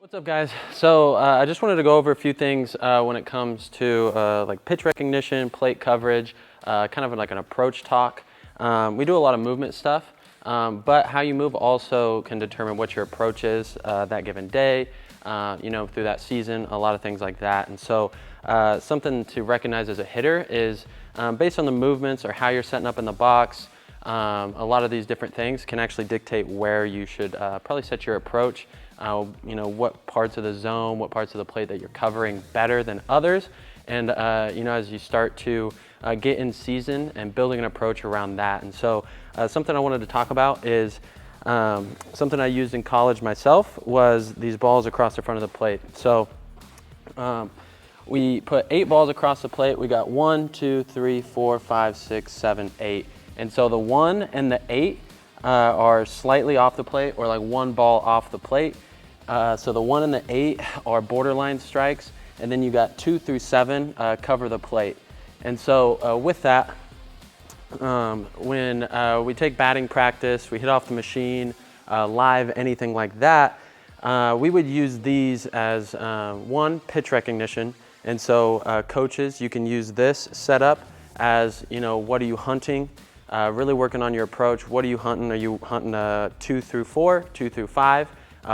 What's up, guys? So I just wanted to go over a few things when it comes to like pitch recognition, plate coverage, kind of like an approach talk. We do a lot of movement stuff, but how you move also can determine what your approach is that given day, through that season, a lot of things like that. And so something to recognize as a hitter is based on the movements or how you're setting up in the box, a lot of these different things can actually dictate where you should probably set your approach. What parts of the zone, what parts of the plate that you're covering better than others. And, as you start to get in season and building an approach around that. And so something I wanted to talk about is something I used in college myself was these balls across the front of the plate. So we put 8 balls across the plate. We got 1, 2, 3, 4, 5, 6, 7, 8. And so the 1 and the 8 are slightly off the plate, or like 1 ball off the plate. So the 1 and the 8 are borderline strikes, and then you got 2 through 7 cover the plate. And so with that, when we take batting practice, we hit off the machine, live, anything like that, we would use these as one, pitch recognition. And so coaches, you can use this setup as, what are you hunting? Really working on your approach. What are you hunting? Are you hunting 2 through 4, 2 through 5?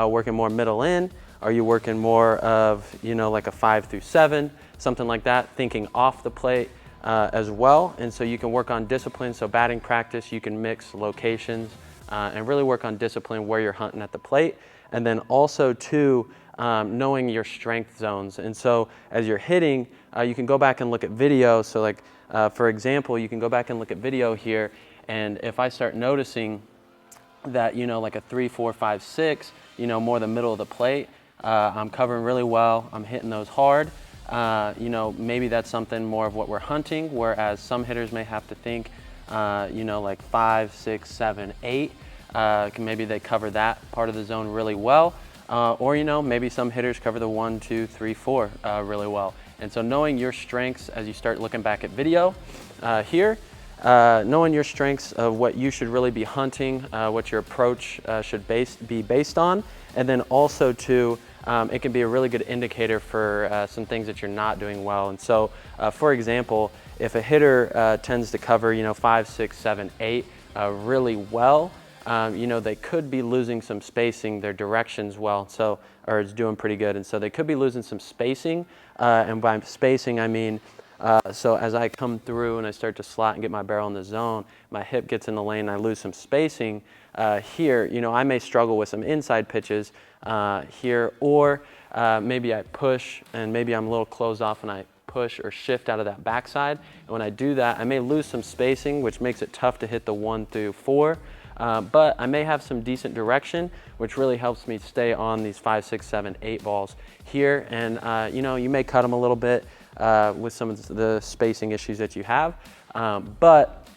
Working more middle in? Are you working more of, like a 5 through 7, something like that, thinking off the plate as well. And so you can work on discipline. So batting practice, you can mix locations and really work on discipline where you're hunting at the plate. And then also too, knowing your strength zones. And so as you're hitting, you can go back and look at video. So like, for example, you can go back and look at video here. And if I start noticing that, like a 3, 4, 5, 6, more the middle of the plate, I'm covering really well, I'm hitting those hard, maybe that's something more of what we're hunting, whereas some hitters may have to think, like 5, 6, 7, 8, maybe they cover that part of the zone really well, or, maybe some hitters cover the 1, 2, 3, 4 really well. And so knowing your strengths as you start looking back at video here, knowing your strengths of what you should really be hunting, what your approach should be based on, and then also too, it can be a really good indicator for some things that you're not doing well. And so, for example, if a hitter tends to cover, 5, 6, 7, 8 really well, they could be losing some spacing, their directions well, or it's doing pretty good. And so they could be losing some spacing, and by spacing, I mean, so as I come through and I start to slot and get my barrel in the zone, my hip gets in the lane, I lose some spacing here. I may struggle with some inside pitches here, or maybe I push and maybe I'm a little closed off and I push or shift out of that backside. And when I do that, I may lose some spacing, which makes it tough to hit the 1 through 4. But I may have some decent direction, which really helps me stay on these 5, 6, 7, 8 balls here. And, you may cut them a little bit with some of the spacing issues that you have. But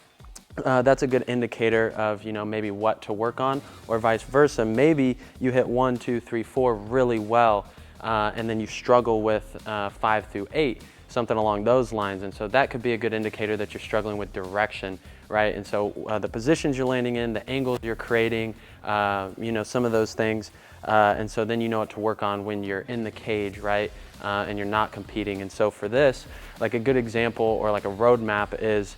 that's a good indicator of, maybe what to work on, or vice versa. Maybe you hit 1, 2, 3, 4 really well, and then you struggle with 5 through 8, something along those lines. And so that could be a good indicator that you're struggling with direction, right? And so the positions you're landing in, the angles you're creating, some of those things. And so then you know what to work on when you're in the cage, right? And you're not competing. And so for this, like a good example or like a roadmap is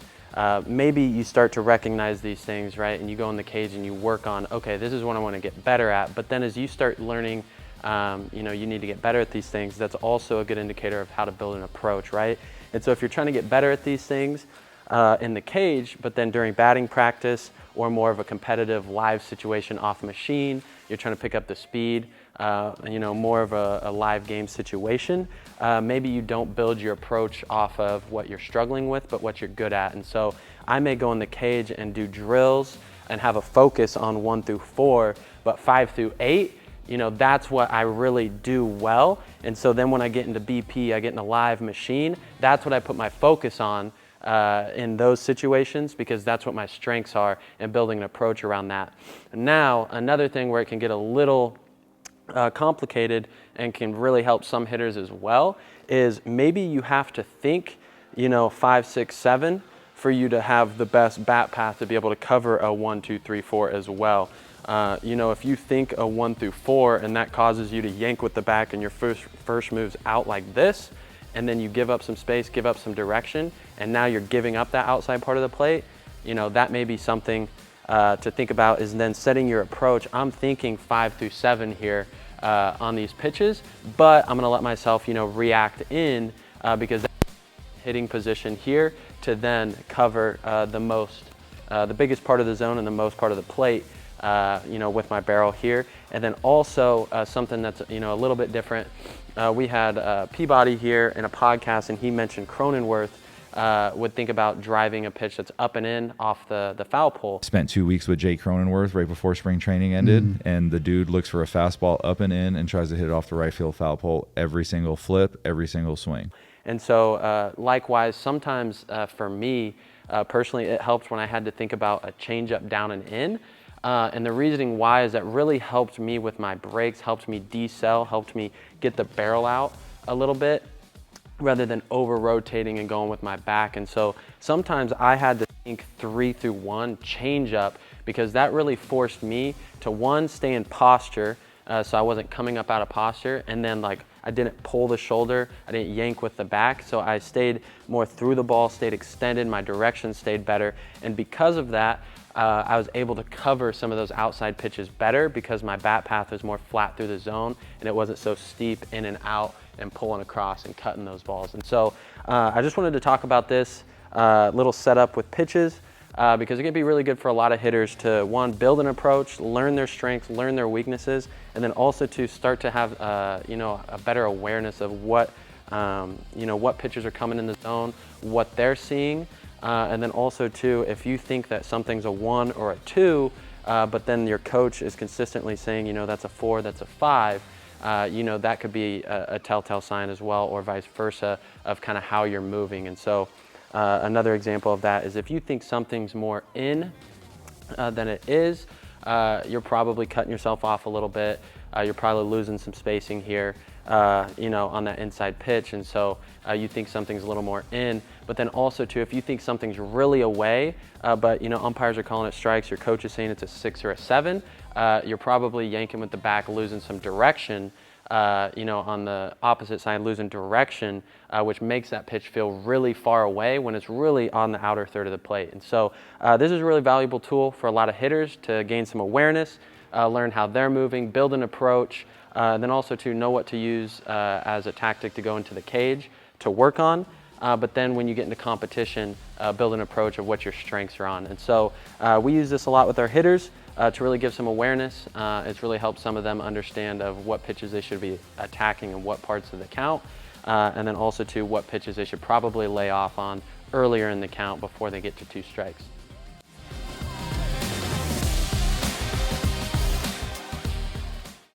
maybe you start to recognize these things, right? And you go in the cage and you work on, okay, this is what I want to get better at. But then as you start learning, you need to get better at these things, that's also a good indicator of how to build an approach, right? And so if you're trying to get better at these things in the cage, but then during batting practice or more of a competitive live situation off machine, you're trying to pick up the speed, more of a live game situation, maybe you don't build your approach off of what you're struggling with, but what you're good at. And so I may go in the cage and do drills and have a focus on 1 through 4, but 5 through 8, that's what I really do well. And so then when I get into BP, I get in a live machine, that's what I put my focus on in those situations, because that's what my strengths are, and building an approach around that. Now, another thing where it can get a little complicated and can really help some hitters as well is maybe you have to think, 5, 6, 7 for you to have the best bat path to be able to cover a 1, 2, 3, 4 as well. You know, if you think a 1 through 4 and that causes you to yank with the back and your first move's out like this, and then you give up some space, give up some direction, and now you're giving up that outside part of the plate, you know, that may be something to think about, is then setting your approach. I'm thinking 5 through 7 here on these pitches, but I'm gonna let myself, you know, react in because that's hitting position here to then cover the biggest part of the zone and the most part of the plate, you know, with my barrel here. And then also something that's, you know, a little bit different. We had Peabody here in a podcast, and he mentioned Cronenworth would think about driving a pitch that's up and in off the foul pole. Spent 2 weeks with Jake Cronenworth right before spring training ended, and the dude looks for a fastball up and in and tries to hit it off the right field foul pole every single flip, every single swing. And so likewise, sometimes for me personally, it helped when I had to think about a changeup down and in. And the reasoning why is that really helped me with my breaks, helped me decel, helped me get the barrel out a little bit rather than over rotating and going with my back. And so sometimes I had to think 3 through 1 changeup, because that really forced me to, one, stay in posture, so I wasn't coming up out of posture, and then like I didn't pull the shoulder, I didn't yank with the back, so I stayed more through the ball, stayed extended, my direction stayed better, and because of that, I was able to cover some of those outside pitches better because my bat path was more flat through the zone and it wasn't so steep in and out and pulling across and cutting those balls. And so I just wanted to talk about this little setup with pitches because it can be really good for a lot of hitters to, one, build an approach, learn their strengths, learn their weaknesses, and then also to start to have you know, a better awareness of what you know, what pitchers are coming in the zone, what they're seeing. And then also too, if you think that something's a 1 or a 2, but then your coach is consistently saying, you know, that's a 4, that's a 5, you know, that could be a telltale sign as well, or vice versa, of kind of how you're moving. And so another example of that is if you think something's more in than it is, you're probably cutting yourself off a little bit. You're probably losing some spacing here, you know, on that inside pitch. And so you think something's a little more in, but then also too, if you think something's really away, but you know, umpires are calling it strikes, your coach is saying it's a 6 or a 7, you're probably yanking with the back, losing some direction, you know, on the opposite side, losing direction, which makes that pitch feel really far away when it's really on the outer third of the plate. And so this is a really valuable tool for a lot of hitters to gain some awareness, learn how they're moving, build an approach, then also to know what to use as a tactic to go into the cage to work on. But then when you get into competition, build an approach of what your strengths are on. And so we use this a lot with our hitters to really give some awareness. It's really helped some of them understand of what pitches they should be attacking and what parts of the count. And then also to what pitches they should probably lay off on earlier in the count before they get to 2 strikes.